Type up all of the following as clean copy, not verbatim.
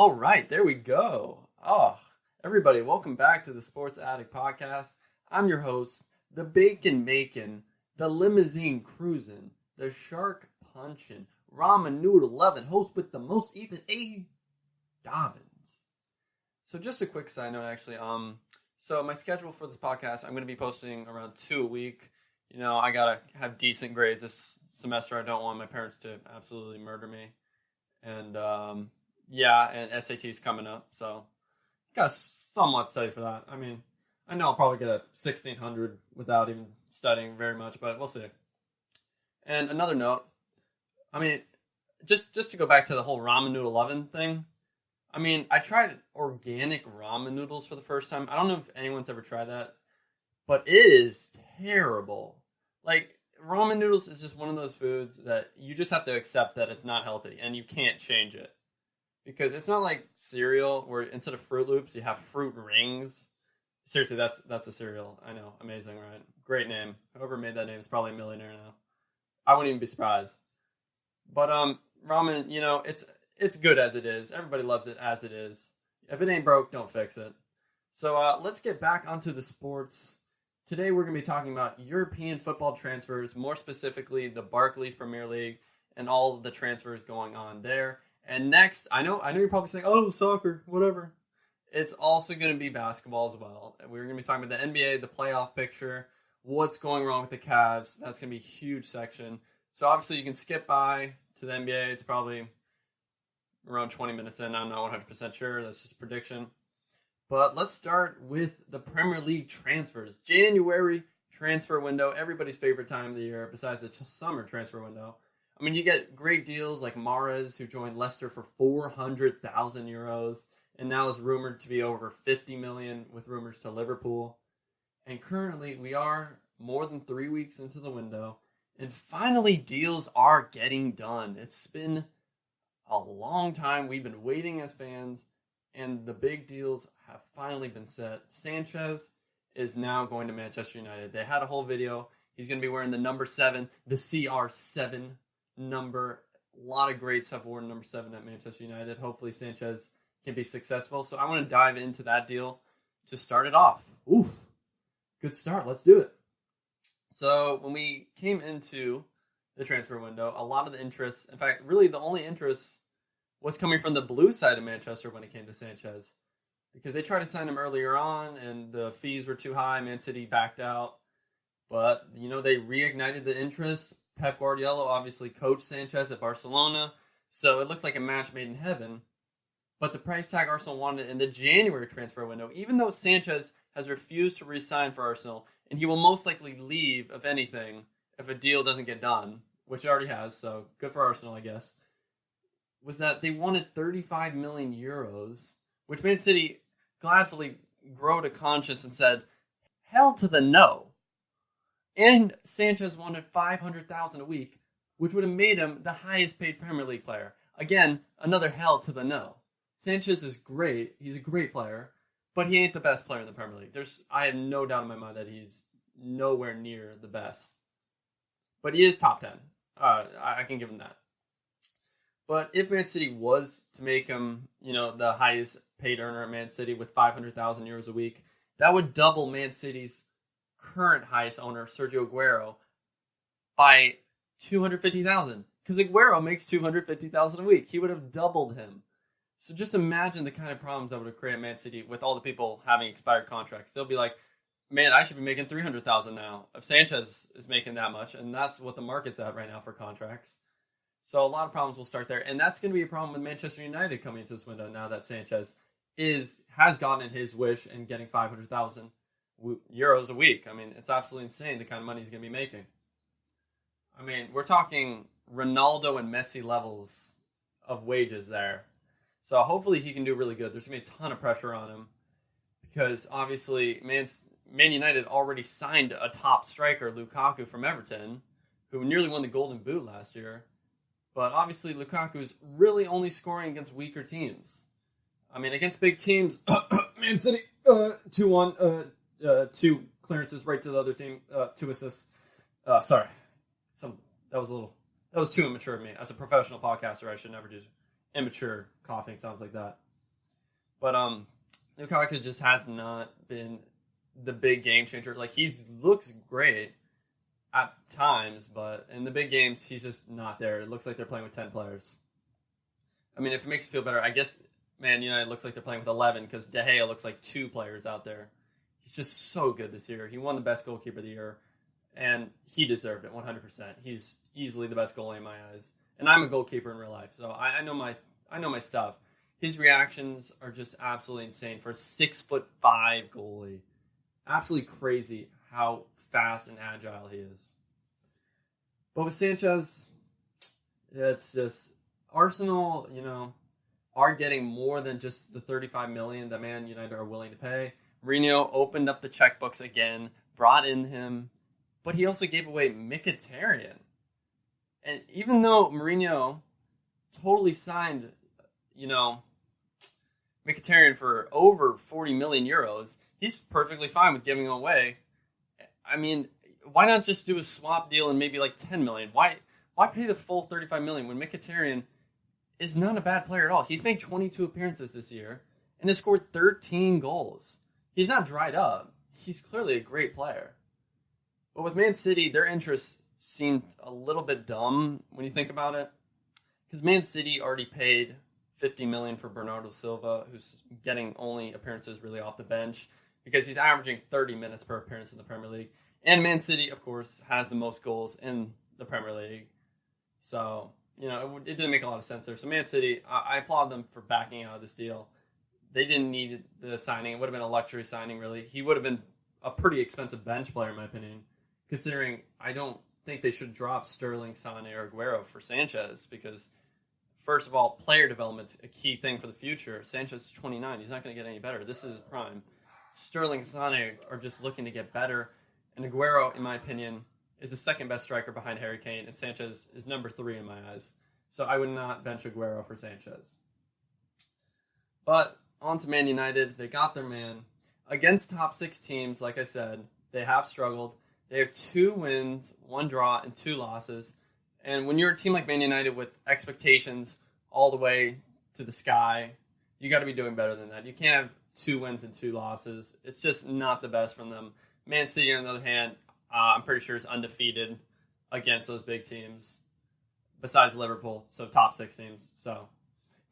All right, there we go. Oh, everybody, welcome back to the Sports Addict Podcast. I'm your host, the Bacon Making, the Limousine Cruising, the Shark Punching, Ramen Noodle Loving, host with the most, Ethan A. Dobbins. So just a quick side note, actually. So my schedule for this podcast, I'm going to be posting around 2 a week. You know, I got to have decent grades this semester. I don't want my parents to absolutely murder me. And, and SAT's coming up, so got to somewhat study for that. I mean, I know I'll probably get a 1600 without even studying very much, but we'll see. And another note, I mean, just to go back to the whole ramen noodle oven thing, I mean, I tried organic ramen noodles for the first time. I don't know if anyone's ever tried that, but it is terrible. Like, ramen noodles is just one of those foods that you just have to accept that it's not healthy, and you can't change it. Because it's not like cereal where instead of Fruit Loops, you have Fruit Rings. Seriously, that's a cereal. I know. Amazing, right? Great name. Whoever made that name is probably a millionaire now. I wouldn't even be surprised. But ramen, you know, it's good as it is. Everybody loves it as it is. If it ain't broke, don't fix it. So let's get back onto the sports. Today we're going to be talking about European football transfers, more specifically the Barclays Premier League and all of the transfers going on there. And next, I know you're probably saying, oh, soccer, whatever. It's also going to be basketball as well. We're going to be talking about the NBA, the playoff picture, what's going wrong with the Cavs. That's going to be a huge section. So obviously you can skip by to the NBA. It's probably around 20 minutes in. I'm not 100% sure. That's just a prediction. But let's start with the Premier League transfers. January transfer window, everybody's favorite time of the year besides the summer transfer window. I mean, you get great deals like Mahrez, who joined Leicester for 400,000 euros, and now is rumored to be over 50 million with rumors to Liverpool. And currently, we are more than 3 weeks into the window, and finally, deals are getting done. It's been a long time. We've been waiting as fans, and the big deals have finally been set. Sanchez is now going to Manchester United. They had a whole video. He's going to be wearing the number 7, the CR7 number. A lot of greats have worn number 7 at Manchester United. Hopefully Sanchez can be successful. So I want to dive into that deal to start it off. Oof. Good start. Let's do it. So when we came into the transfer window, a lot of the interest, in fact, really the only interest was coming from the blue side of Manchester when it came to Sanchez. Because they tried to sign him earlier on and the fees were too high. Man City backed out. But, you know, they reignited the interest. Pep Guardiola obviously coached Sanchez at Barcelona, so it looked like a match made in heaven. But the price tag Arsenal wanted in the January transfer window, even though Sanchez has refused to re-sign for Arsenal, and he will most likely leave, if anything, if a deal doesn't get done, which it already has, so good for Arsenal, I guess, was that they wanted 35 million euros, which Man City gladly grew to conscience and said, hell to the no. And Sanchez wanted 500,000 a week, which would have made him the highest paid Premier League player. Again, another hell to the no. Sanchez is great. He's a great player, but he ain't the best player in the Premier League. I have no doubt in my mind that he's nowhere near the best. But he is top 10. I can give him that. But if Man City was to make him, you know, the highest paid earner at Man City with 500,000 euros a week, that would double Man City's current highest owner, Sergio Aguero, by 250,000. Because Aguero makes 250,000 a week. He would have doubled him. So just imagine the kind of problems that would have created Man City with all the people having expired contracts. They'll be like, man, I should be making 300,000 now. If Sanchez is making that much, and that's what the market's at right now for contracts. So a lot of problems will start there. And that's going to be a problem with Manchester United coming into this window now that Sanchez has gotten his wish and getting 500,000 euros a week. I mean, it's absolutely insane the kind of money he's going to be making. I mean, we're talking Ronaldo and Messi levels of wages there. So hopefully he can do really good. There's going to be a ton of pressure on him because obviously Man United already signed a top striker, Lukaku, from Everton, who nearly won the Golden Boot last year. But obviously Lukaku's really only scoring against weaker teams. I mean, against big teams, Man City, 2-1, 2 clearances right to the other team, 2 assists. Sorry. That was too immature of me. As a professional podcaster, I should never do immature coughing sounds like that. But Lukaku just has not been the big game changer. Like, he looks great at times, but in the big games, he's just not there. It looks like they're playing with 10 players. I mean, if it makes you feel better, I guess Man United looks like they're playing with 11 because De Gea looks like 2 players out there. He's just so good this year. He won the best goalkeeper of the year, and he deserved it 100%. He's easily the best goalie in my eyes. And I'm a goalkeeper in real life, so I know my stuff. His reactions are just absolutely insane for a 6'5" goalie. Absolutely crazy how fast and agile he is. But with Sanchez, it's just Arsenal, are getting more than just the $35 million that Man United are willing to pay. Mourinho opened up the checkbooks again, brought in him, but he also gave away Mkhitaryan. And even though Mourinho totally signed, Mkhitaryan for over 40 million euros, he's perfectly fine with giving him away. I mean, why not just do a swap deal and maybe like 10 million? Why pay the full 35 million when Mkhitaryan is not a bad player at all? He's made 22 appearances this year and has scored 13 goals. He's not dried up. He's clearly a great player. But with Man City, their interests seemed a little bit dumb when you think about it. Because Man City already paid $50 million for Bernardo Silva, who's getting only appearances really off the bench because he's averaging 30 minutes per appearance in the Premier League. And Man City, of course, has the most goals in the Premier League. So, it didn't make a lot of sense there. So Man City, I applaud them for backing out of this deal. They didn't need the signing. It would have been a luxury signing, really. He would have been a pretty expensive bench player, in my opinion, considering I don't think they should drop Sterling, Sané, or Aguero for Sanchez because, first of all, player development's a key thing for the future. Sanchez is 29. He's not going to get any better. This is his prime. Sterling and Sané are just looking to get better. And Aguero, in my opinion, is the second best striker behind Harry Kane, and Sanchez is number 3 in my eyes. So I would not bench Aguero for Sanchez. But on to Man United. They got their man. Against top 6 teams, like I said, they have struggled. They have 2 wins, 1 draw, and 2 losses. And when you're a team like Man United with expectations all the way to the sky, you got to be doing better than that. You can't have 2 wins and 2 losses. It's just not the best from them. Man City, on the other hand, I'm pretty sure is undefeated against those big teams, besides Liverpool, so top 6 teams. So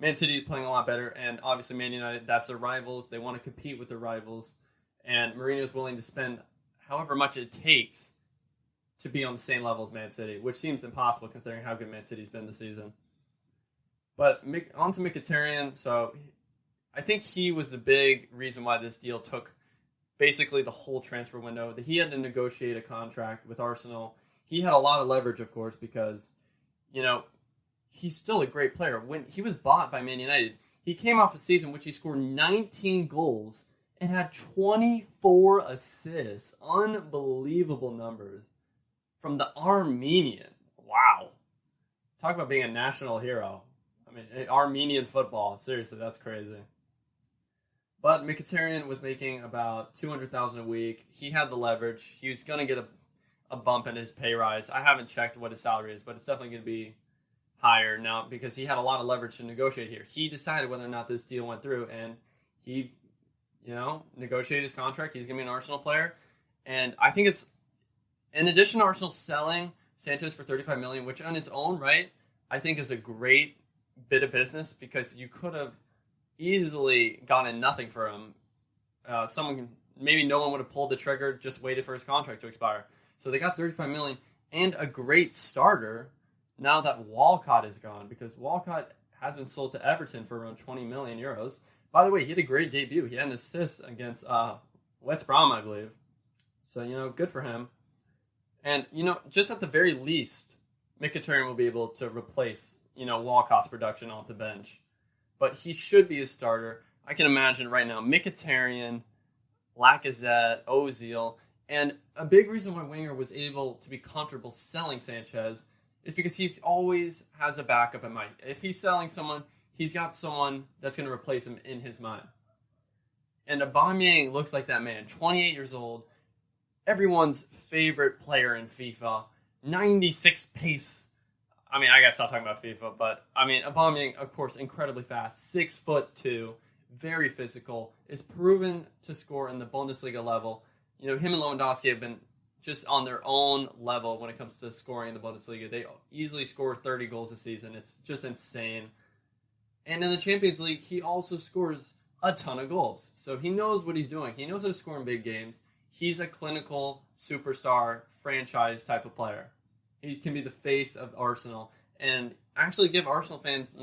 Man City is playing a lot better, and obviously Man United, that's their rivals. They want to compete with their rivals, and Mourinho is willing to spend however much it takes to be on the same level as Man City, which seems impossible considering how good Man City's been this season. But on to Mkhitaryan. So I think he was the big reason why this deal took basically the whole transfer window. He had to negotiate a contract with Arsenal. He had a lot of leverage, of course, because, he's still a great player. When he was bought by Man United, he came off a season which he scored 19 goals and had 24 assists. Unbelievable numbers from the Armenian. Wow. Talk about being a national hero. I mean, Armenian football. Seriously, that's crazy. But Mkhitaryan was making about $200,000 a week. He had the leverage. He was going to get a bump in his pay rise. I haven't checked what his salary is, but it's definitely going to be higher now because he had a lot of leverage to negotiate here. He decided whether or not this deal went through, and he, negotiated his contract. He's going to be an Arsenal player. And I think it's, in addition to Arsenal selling Sanchez for $35 million, which on its own right, I think is a great bit of business because you could have easily gotten nothing for him. Maybe no one would have pulled the trigger, just waited for his contract to expire. So they got $35 million and a great starter now that Walcott is gone, because Walcott has been sold to Everton for around 20 million euros. By the way, he had a great debut. He had an assist against West Brom, I believe. So, good for him. And, just at the very least, Mkhitaryan will be able to replace, Walcott's production off the bench. But he should be a starter. I can imagine right now Mkhitaryan, Lacazette, Ozil, and a big reason why Wenger was able to be comfortable selling Sanchez is because he's always has a backup in mind. If he's selling someone, he's got someone that's going to replace him in his mind. And Aubameyang looks like that man, 28 years old, everyone's favorite player in FIFA, 96 pace. I gotta stop talking about FIFA, but Aubameyang, of course, incredibly fast, 6'2", very physical, is proven to score in the Bundesliga level. Him and Lewandowski have been just on their own level when it comes to scoring in the Bundesliga. They easily score 30 goals a season. It's just insane. And in the Champions League, he also scores a ton of goals. So he knows what he's doing. He knows how to score in big games. He's a clinical superstar franchise type of player. He can be the face of Arsenal and actually give Arsenal fans,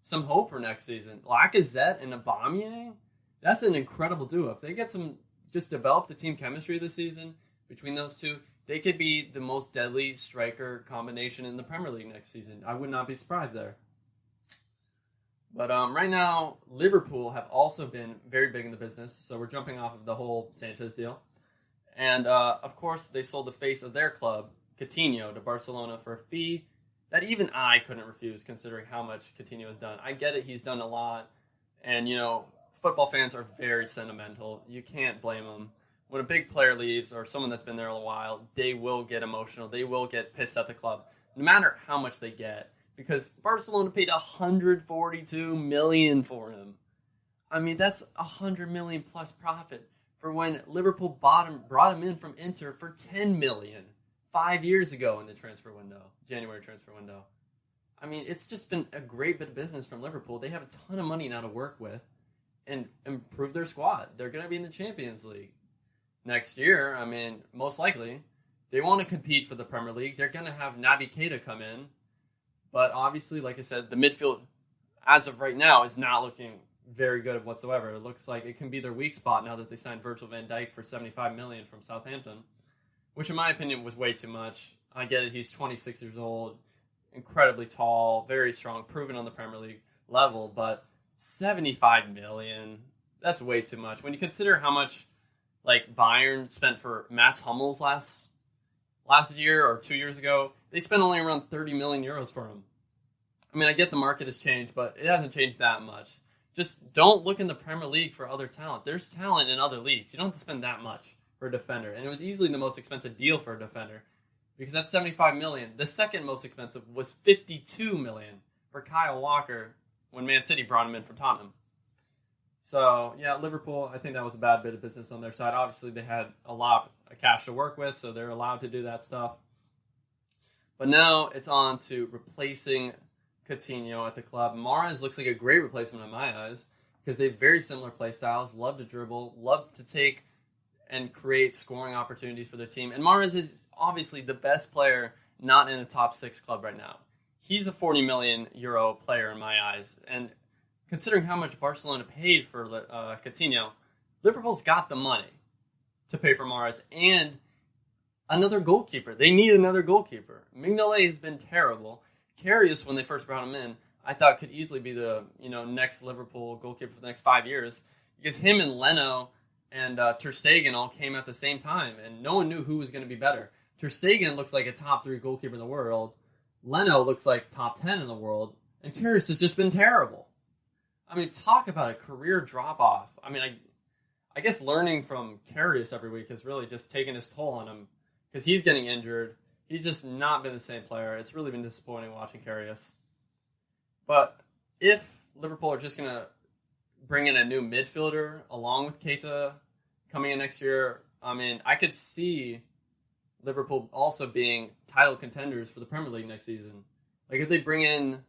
some hope for next season. Lacazette and Aubameyang, that's an incredible duo. If they get just develop the team chemistry this season between those two, they could be the most deadly striker combination in the Premier League next season. I would not be surprised there. But right now, Liverpool have also been very big in the business, so we're jumping off of the whole Sanchez deal. And, of course, they sold the face of their club, Coutinho, to Barcelona for a fee that even I couldn't refuse, considering how much Coutinho has done. I get it, he's done a lot, and, football fans are very sentimental. You can't blame them. When a big player leaves or someone that's been there a while, they will get emotional. They will get pissed at the club, no matter how much they get. Because Barcelona paid $142 million for him. I mean, that's $100 million plus profit for when Liverpool brought him in from Inter for $10 million 5 years ago in the January transfer window. I mean, it's just been a great bit of business from Liverpool. They have a ton of money now to work with and improve their squad. They're going to be in the Champions League next year. I mean, most likely. They want to compete for the Premier League. They're going to have Naby Keita come in. But obviously, like I said, the midfield, as of right now, is not looking very good whatsoever. It looks like it can be their weak spot now that they signed Virgil van Dijk for $75 million from Southampton, which in my opinion was way too much. I get it, he's 26 years old, incredibly tall, very strong, proven on the Premier League level, but $75 million, that's way too much. When you consider how much Bayern spent for Mats Hummels last year or 2 years ago, they spent only around 30 million euros for him. I mean, I get the market has changed, but it hasn't changed that much. Just don't look in the Premier League for other talent. There's talent in other leagues. You don't have to spend that much for a defender. And it was easily the most expensive deal for a defender because that's $75 million. The second most expensive was $52 million for Kyle Walker when Man City brought him in from Tottenham. So, yeah, Liverpool, I think that was a bad bit of business on their side. Obviously, they had a lot of cash to work with, so they're allowed to do that stuff. But now it's on to replacing Coutinho at the club. Mahrez looks like a great replacement in my eyes because they have very similar play styles, love to dribble, love to take and create scoring opportunities for their team. And Mahrez is obviously the best player not in a top six club right now. He's a 40 million euro player in my eyes. And considering how much Barcelona paid for Coutinho, Liverpool's got the money to pay for Mahrez and another goalkeeper. They need another goalkeeper. Mignolet has been terrible. Karius, when they first brought him in, I thought could easily be the next Liverpool goalkeeper for the next 5 years because him and Leno and Ter Stegen all came at the same time, and no one knew who was going to be better. Ter Stegen looks like a top 3 goalkeeper in the world. Leno looks like top 10 in the world, and Karius has just been terrible. I mean, talk about a career drop-off. I mean, I guess learning from Karius every week has really just taken its toll on him because he's getting injured. He's just not been the same player. It's really been disappointing watching Karius. But if Liverpool are just going to bring in a new midfielder along with Keita coming in next year, I mean, I could see Liverpool also being title contenders for the Premier League next season. Like if they bring in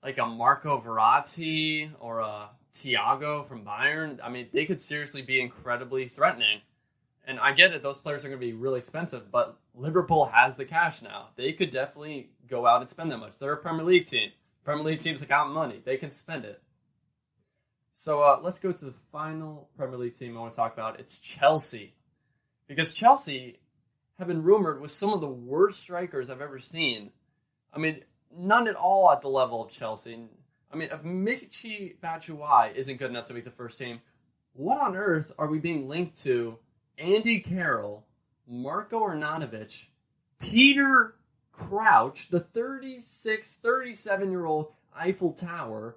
like a Marco Verratti or a Thiago from Bayern, I mean, they could seriously be incredibly threatening. And I get it, those players are going to be really expensive, but Liverpool has the cash now. They could definitely go out and spend that much. They're a Premier League team. Premier League teams have got money. They can spend it. So let's go to the final Premier League team I want to talk about. It's Chelsea. Because Chelsea have been rumored with some of the worst strikers I've ever seen. I mean, none at all at the level of Chelsea. I mean, if Michy Batshuayi isn't good enough to make the first team, what on earth are we being linked to Andy Carroll, Marko Arnautovic, Peter Crouch, the 36, 37-year-old Eiffel Tower,